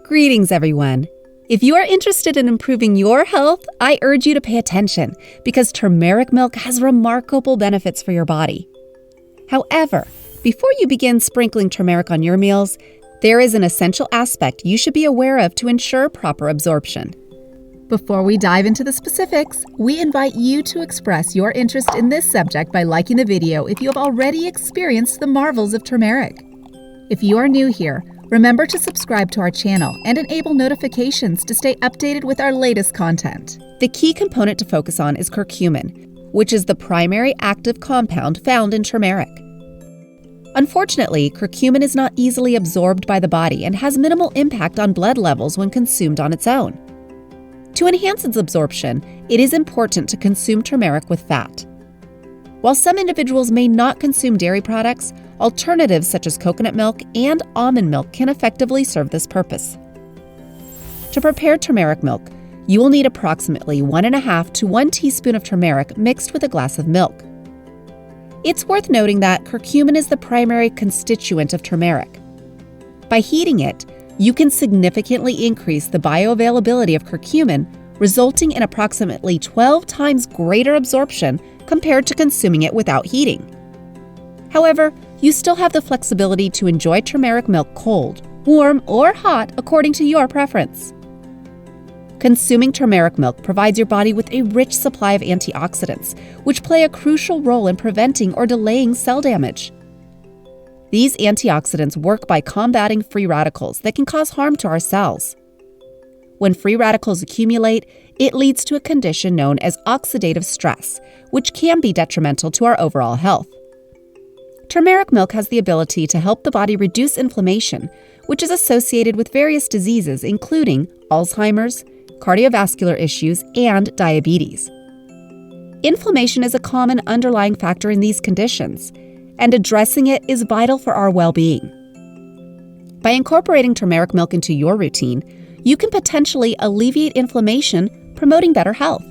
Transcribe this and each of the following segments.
Greetings, everyone. If you are interested in improving your health, I urge you to pay attention because turmeric milk has remarkable benefits for your body. However, before you begin sprinkling turmeric on your meals, there is an essential aspect you should be aware of to ensure proper absorption. Before we dive into the specifics, we invite you to express your interest in this subject by liking the video if you have already experienced the marvels of turmeric. If you are new here, remember to subscribe to our channel and enable notifications to stay updated with our latest content. The key component to focus on is curcumin, which is the primary active compound found in turmeric. Unfortunately, curcumin is not easily absorbed by the body and has minimal impact on blood levels when consumed on its own. To enhance its absorption, it is important to consume turmeric with fat. While some individuals may not consume dairy products, alternatives such as coconut milk and almond milk can effectively serve this purpose. To prepare turmeric milk, you will need approximately 1.5 to 1 teaspoon of turmeric mixed with a glass of milk. It's worth noting that curcumin is the primary constituent of turmeric. By heating it, you can significantly increase the bioavailability of curcumin, resulting in approximately 12 times greater absorption compared to consuming it without heating. However, you still have the flexibility to enjoy turmeric milk cold, warm, or hot according to your preference. Consuming turmeric milk provides your body with a rich supply of antioxidants, which play a crucial role in preventing or delaying cell damage. These antioxidants work by combating free radicals that can cause harm to our cells. When free radicals accumulate, it leads to a condition known as oxidative stress, which can be detrimental to our overall health. Turmeric milk has the ability to help the body reduce inflammation, which is associated with various diseases including Alzheimer's, cardiovascular issues, and diabetes. Inflammation is a common underlying factor in these conditions, and addressing it is vital for our well-being. By incorporating turmeric milk into your routine, you can potentially alleviate inflammation, promoting better health.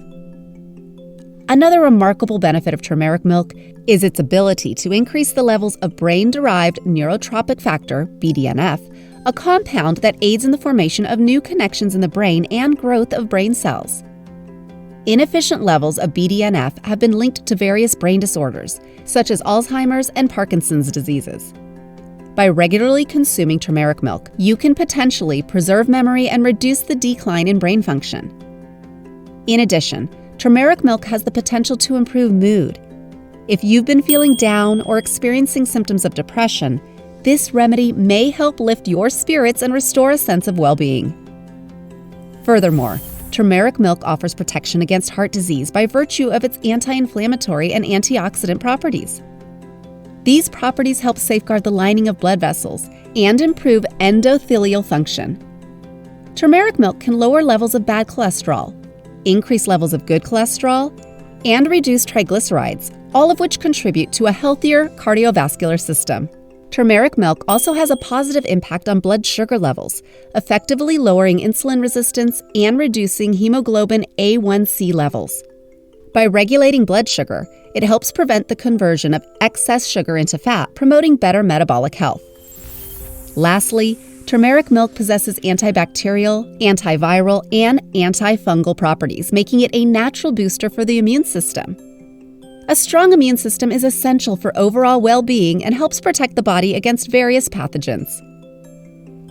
Another remarkable benefit of turmeric milk is its ability to increase the levels of brain-derived neurotrophic factor, BDNF, a compound that aids in the formation of new connections in the brain and growth of brain cells. Inefficient levels of BDNF have been linked to various brain disorders, such as Alzheimer's and Parkinson's diseases. By regularly consuming turmeric milk, you can potentially preserve memory and reduce the decline in brain function. In addition, turmeric milk has the potential to improve mood. If you've been feeling down or experiencing symptoms of depression, this remedy may help lift your spirits and restore a sense of well-being. Furthermore, turmeric milk offers protection against heart disease by virtue of its anti-inflammatory and antioxidant properties. These properties help safeguard the lining of blood vessels and improve endothelial function. Turmeric milk can lower levels of bad cholesterol, increase levels of good cholesterol, and reduce triglycerides, all of which contribute to a healthier cardiovascular system. Turmeric milk also has a positive impact on blood sugar levels, effectively lowering insulin resistance and reducing hemoglobin A1C levels. By regulating blood sugar, it helps prevent the conversion of excess sugar into fat, promoting better metabolic health. Lastly, turmeric milk possesses antibacterial, antiviral, and antifungal properties, making it a natural booster for the immune system. A strong immune system is essential for overall well-being and helps protect the body against various pathogens.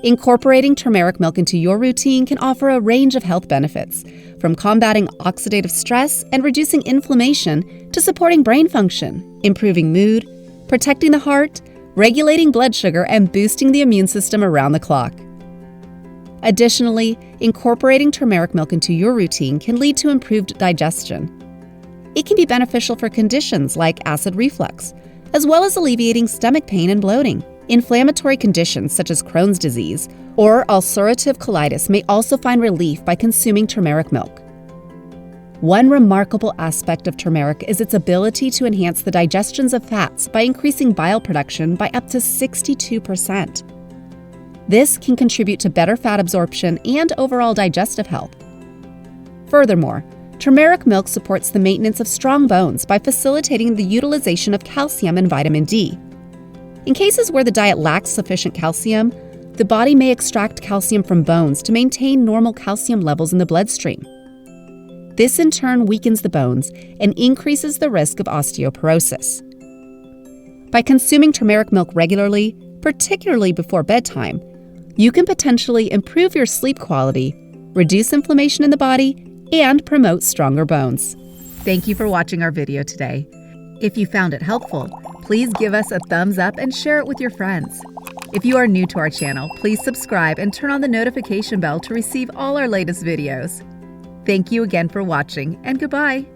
Incorporating turmeric milk into your routine can offer a range of health benefits, from combating oxidative stress and reducing inflammation to supporting brain function, improving mood, protecting the heart, regulating blood sugar, and boosting the immune system around the clock. Additionally, incorporating turmeric milk into your routine can lead to improved digestion. It can be beneficial for conditions like acid reflux, as well as alleviating stomach pain and bloating. Inflammatory conditions such as Crohn's disease or ulcerative colitis may also find relief by consuming turmeric milk. One remarkable aspect of turmeric is its ability to enhance the digestions of fats by increasing bile production by up to 62%. This can contribute to better fat absorption and overall digestive health. Furthermore, turmeric milk supports the maintenance of strong bones by facilitating the utilization of calcium and vitamin D. In cases where the diet lacks sufficient calcium, the body may extract calcium from bones to maintain normal calcium levels in the bloodstream. This in turn weakens the bones and increases the risk of osteoporosis. By consuming turmeric milk regularly, particularly before bedtime, you can potentially improve your sleep quality, reduce inflammation in the body, and promote stronger bones. Thank you for watching our video today. If you found it helpful, please give us a thumbs up and share it with your friends. If you are new to our channel, please subscribe and turn on the notification bell to receive all our latest videos. Thank you again for watching, and goodbye.